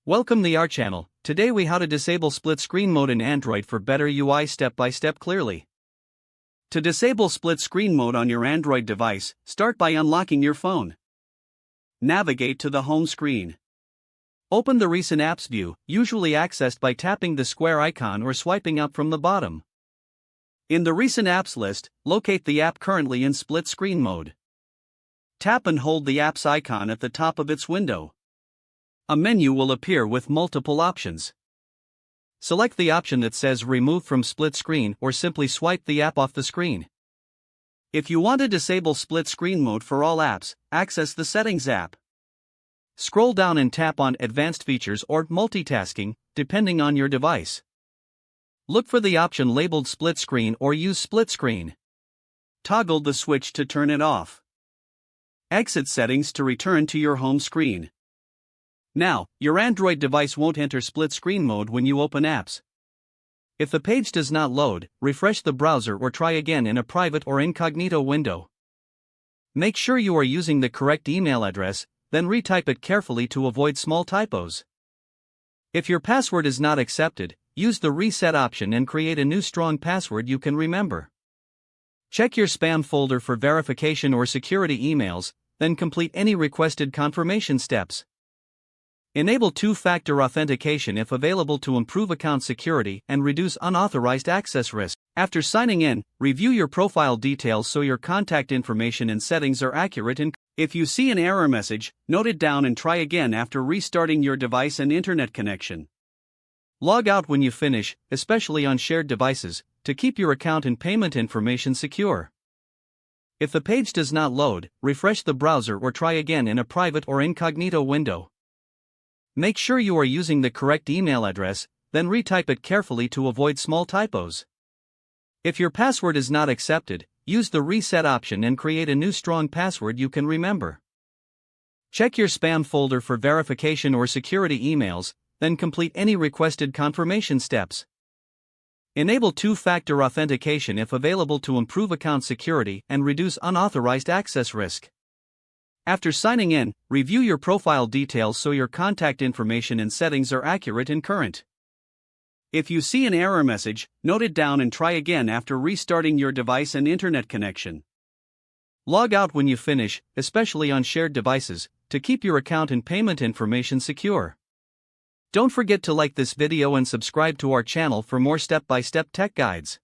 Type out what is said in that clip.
Welcome to our channel. Today we how to disable split screen mode in Android for better UI step by step clearly. To disable split screen mode on your Android device, start by unlocking your phone. Navigate to the home screen. Open the recent apps view, usually accessed by tapping the square icon or swiping up from the bottom. In the recent apps list, locate the app currently in split screen mode. Tap and hold the app's icon at the top of its window. A menu will appear with multiple options. Select the option that says Remove from split screen or simply swipe the app off the screen. If you want to disable split screen mode for all apps, access the Settings app. Scroll down and tap on Advanced Features or Multitasking, depending on your device. Look for the option labeled Split Screen or use Split Screen. Toggle the switch to turn it off. Exit Settings to return to your home screen. Now, your Android device won't enter split screen mode when you open apps. If the page does not load, refresh the browser or try again in a private or incognito window. Make sure you are using the correct email address, then retype it carefully to avoid small typos. If your password is not accepted, use the reset option and create a new strong password you can remember. Check your spam folder for verification or security emails, then complete any requested confirmation steps. Enable two-factor authentication if available to improve account security and reduce unauthorized access risk. After signing in, review your profile details so your contact information and settings are accurate. If you see an error message, note it down and try again after restarting your device and internet connection. Log out when you finish, especially on shared devices, to keep your account and payment information secure. If the page does not load, refresh the browser or try again in a private or incognito window. Make sure you are using the correct email address, then retype it carefully to avoid small typos. If your password is not accepted, use the reset option and create a new strong password you can remember. Check your spam folder for verification or security emails, then complete any requested confirmation steps. Enable two-factor authentication if available to improve account security and reduce unauthorized access risk. After signing in, review your profile details so your contact information and settings are accurate and current. If you see an error message, note it down and try again after restarting your device and internet connection. Log out when you finish, especially on shared devices, to keep your account and payment information secure. Don't forget to like this video and subscribe to our channel for more step-by-step tech guides.